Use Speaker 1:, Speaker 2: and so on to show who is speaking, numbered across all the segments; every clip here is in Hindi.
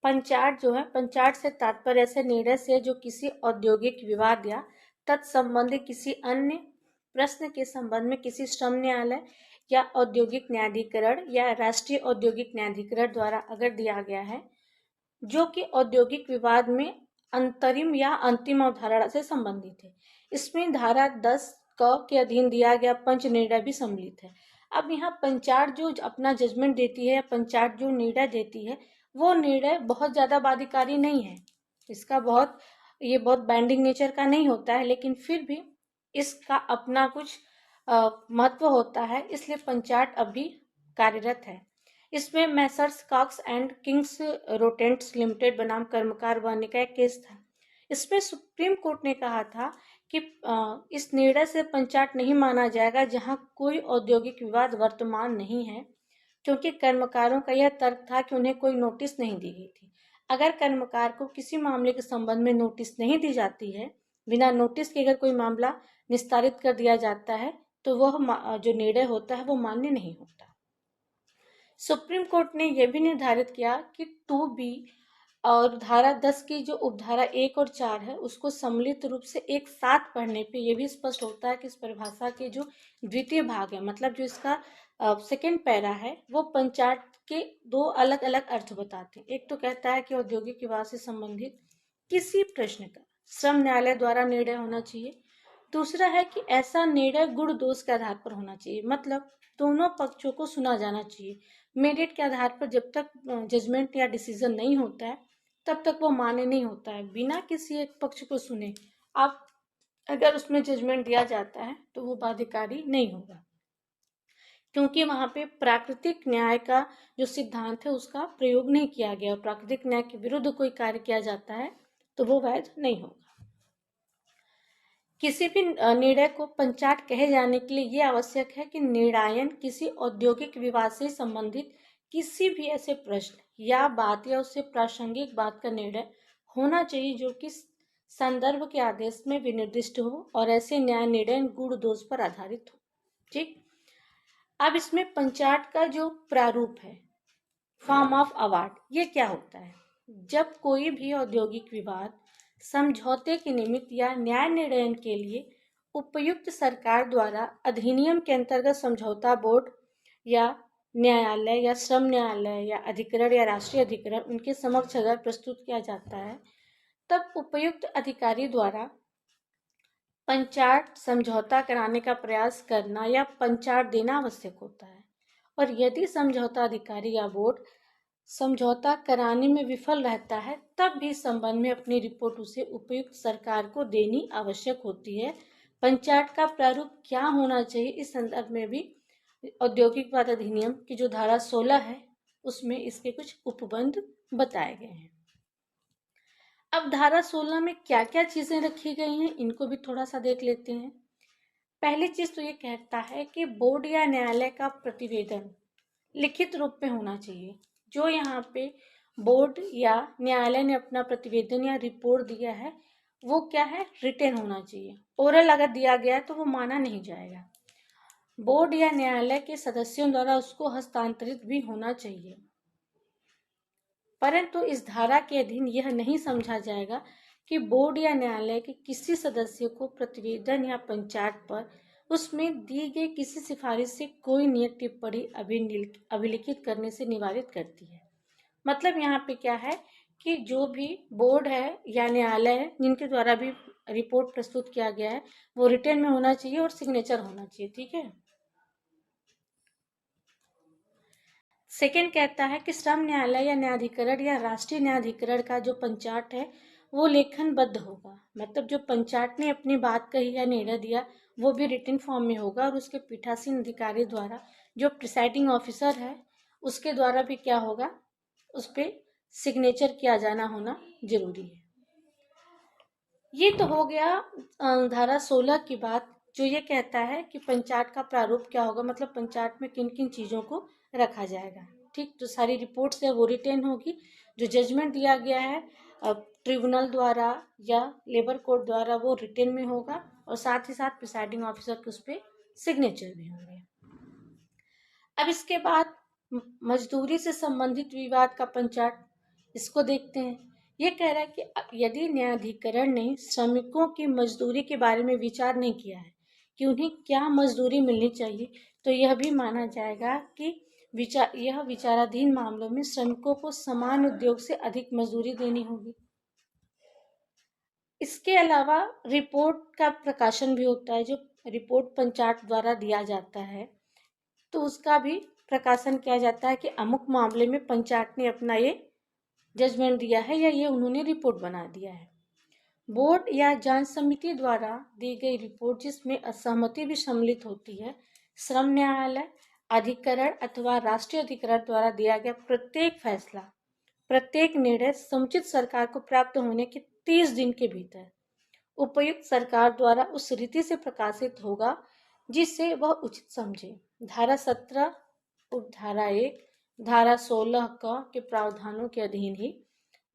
Speaker 1: पंचाट जो है, पंचाट से तात्पर्य ऐसे निर्णय से जो किसी औद्योगिक विवाद या तत्संबंधी किसी अन्य प्रश्न के संबंध में किसी श्रम न्यायालय या औद्योगिक न्यायाधिकरण या राष्ट्रीय औद्योगिक न्यायाधिकरण द्वारा अगर दिया गया है, जो कि औद्योगिक विवाद में अंतरिम या अंतिम अवधारणा से संबंधित है। इसमें धारा 10 क के अधीन दिया गया पंच निर्णय भी सम्मिलित है। अब यहाँ पंचाट जो अपना जजमेंट देती है, पंचाट जो निर्णय देती है, वो निर्णय बहुत ज्यादा बाध्यकारी नहीं है। इसका ये बहुत बाइंडिंग नेचर का नहीं होता है, लेकिन फिर भी इसका अपना कुछ महत्व होता है, इसलिए पंचाट अभी कार्यरत है। इसमें मैसर्स कॉक्स एंड किंग्स रोटेंट्स लिमिटेड बनाम कर्मकार बनने का एक केस था। इसमें सुप्रीम कोर्ट ने कहा था कि इस निर्णय से पंचाट नहीं माना जाएगा जहां कोई औद्योगिक विवाद वर्तमान नहीं है, क्योंकि कर्मकारों का यह तर्क था कि उन्हें कोई नोटिस नहीं दी गई थी। अगर कर्मकार को किसी मामले के संबंध में नोटिस नहीं दी जाती है, बिना नोटिस के अगर कोई मामला निस्तारित कर दिया जाता है, तो वह जो निर्णय होता है वो मान्य नहीं होता। सुप्रीम कोर्ट ने यह भी निर्धारित किया कि 2B और धारा 10 की जो उपधारा 1 और 4 है, उसको सम्मिलित रूप से एक साथ पढ़ने पे यह भी स्पष्ट होता है कि इस परिभाषा के जो द्वितीय भाग है, मतलब जो इसका सेकेंड पैरा है, वो पंचाट के दो अलग अलग अर्थ बताते हैं। एक तो कहता है कि औद्योगिक विवाद से संबंधित किसी प्रश्न का श्रम न्यायालय द्वारा निर्णय होना चाहिए। दूसरा है कि ऐसा निर्णय गुण दोष के आधार पर होना चाहिए, मतलब दोनों पक्षों को सुना जाना चाहिए। मेरिट के आधार पर जब तक जजमेंट या डिसीजन नहीं होता है, तब तक वो मान्य नहीं होता है। बिना किसी एक पक्ष को सुने आप अगर उसमें जजमेंट दिया जाता है तो वो बाध्यकारी नहीं होगा, क्योंकि वहां पे प्राकृतिक न्याय का जो सिद्धांत है उसका प्रयोग नहीं किया गया। प्राकृतिक न्याय के विरुद्ध कोई कार्य किया जाता है तो वो वैध नहीं होगा। किसी भी निर्णय को पंचाट कहे जाने के लिए ये आवश्यक है कि निर्णायन किसी औद्योगिक विवाद से संबंधित किसी भी ऐसे प्रश्न या बात या उससे प्रासंगिक बात का निर्णय होना चाहिए जो कि संदर्भ के आदेश में विनिर्दिष्ट हो और ऐसे न्याय निर्णय गुण दोष पर आधारित हो। ठीक, अब इसमें पंचाट का जो प्रारूप है, फॉर्म ऑफ अवार्ड, ये क्या होता है? जब कोई भी औद्योगिक विवाद समझौते के निमित्त या न्याय निर्णय के लिए उपयुक्त सरकार द्वारा अधिनियम के अंतर्गत समझौता बोर्ड या न्यायालय या श्रम न्यायालय या अधिकरण या राष्ट्रीय अधिकरण उनके समक्ष अगर प्रस्तुत किया जाता है, तब उपयुक्त अधिकारी द्वारा पंचाट समझौता कराने का प्रयास करना या पंचाट देना आवश्यक होता है। और यदि समझौता अधिकारी या बोर्ड समझौता कराने में विफल रहता है, तब भी संबंध में अपनी रिपोर्ट उसे उपयुक्त सरकार को देनी आवश्यक होती है। पंचाट का प्रारूप क्या होना चाहिए, इस संदर्भ में भी औद्योगिक विवाद अधिनियम की जो धारा 16 है उसमें इसके कुछ उपबंध बताए गए हैं। अब धारा 16 में क्या क्या चीजें रखी गई हैं, इनको भी थोड़ा सा देख लेते हैं। पहली चीज तो ये कहता है कि बोर्ड या न्यायालय का प्रतिवेदन लिखित रूप में होना चाहिए। जो यहाँ पे बोर्ड या न्यायालय ने अपना प्रतिवेदन या रिपोर्ट दिया है, वो क्या है, रिटेन होना चाहिए। ओरल अगर दिया गया है तो वो माना नहीं जाएगा। बोर्ड या न्यायालय के सदस्यों द्वारा उसको हस्तांतरित भी होना चाहिए। परंतु इस धारा के अधीन यह नहीं समझा जाएगा कि बोर्ड या न्यायालय के किसी सदस्य को प्रतिवेदन या पंचाट पर उसमें दी गई किसी सिफारिश से कोई नियत टिप्पणी अभिलिखित करने से निवारित करती है। मतलब यहाँ पे क्या है कि जो भी बोर्ड है या न्यायालय है जिनके द्वारा भी रिपोर्ट प्रस्तुत किया गया है, वो रिटेन में होना चाहिए और सिग्नेचर होना चाहिए। ठीक है। सेकेंड कहता है कि श्रम न्यायालय या न्यायाधिकरण या राष्ट्रीय न्यायाधिकरण का जो पंचाट है वो लेखनबद्ध होगा। मतलब जो पंचाट ने अपनी बात कही या निर्णय दिया वो भी रिटन फॉर्म में होगा और उसके पीठासीन अधिकारी द्वारा, जो प्रिसाइडिंग ऑफिसर है, उसके द्वारा भी क्या होगा, उस पर सिग्नेचर किया जाना होना जरूरी है। ये तो हो गया धारा 16 की बात, जो ये कहता है कि पंचाट का प्रारूप क्या होगा, मतलब पंचाट में किन किन चीज़ों को रखा जाएगा। ठीक, जो सारी रिपोर्ट्स है वो रिटेन होगी। जो जजमेंट दिया गया है ट्रिब्यूनल द्वारा या लेबर कोर्ट द्वारा वो रिटेन में होगा और साथ ही साथ प्रिसाइडिंग ऑफिसर के उस पर सिग्नेचर भी होंगे। अब इसके बाद मजदूरी से संबंधित विवाद का पंचाट, इसको देखते हैं। ये कह रहा है कि यदि न्यायाधिकरण ने श्रमिकों की मजदूरी के बारे में विचार नहीं किया है कि उन्हें क्या मजदूरी मिलनी चाहिए, तो यह भी माना जाएगा कि यह विचाराधीन मामलों में श्रमिकों को समान उद्योग से अधिक मजदूरी देनी होगी। इसके अलावा रिपोर्ट का प्रकाशन भी होता है, जो रिपोर्ट पंचायत द्वारा दिया जाता है, तो उसका भी प्रकाशन किया जाता है कि अमुक मामले में पंचायत ने अपना ये जजमेंट दिया है या ये उन्होंने रिपोर्ट बना दिया है। बोर्ड या जांच समिति द्वारा दी गई रिपोर्ट जिसमें असहमति भी सम्मिलित होती है, श्रम न्यायालय, अधिकरण अथवा राष्ट्रीय अधिकरण द्वारा दिया गया प्रत्येक फैसला, प्रत्येक निर्णय समुचित सरकार को प्राप्त होने के 30 दिन के भीतर उपयुक्त सरकार द्वारा उस रीति से प्रकाशित होगा जिससे वह उचित समझे। धारा 17 उपधारा 1 धारा 16 के प्रावधानों के अधीन ही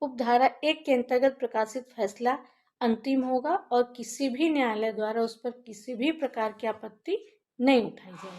Speaker 1: उपधारा 1 के अंतर्गत प्रकाशित फैसला अंतिम होगा और किसी भी न्यायालय द्वारा उस पर किसी भी प्रकार की आपत्ति नहीं उठाई जाएगी।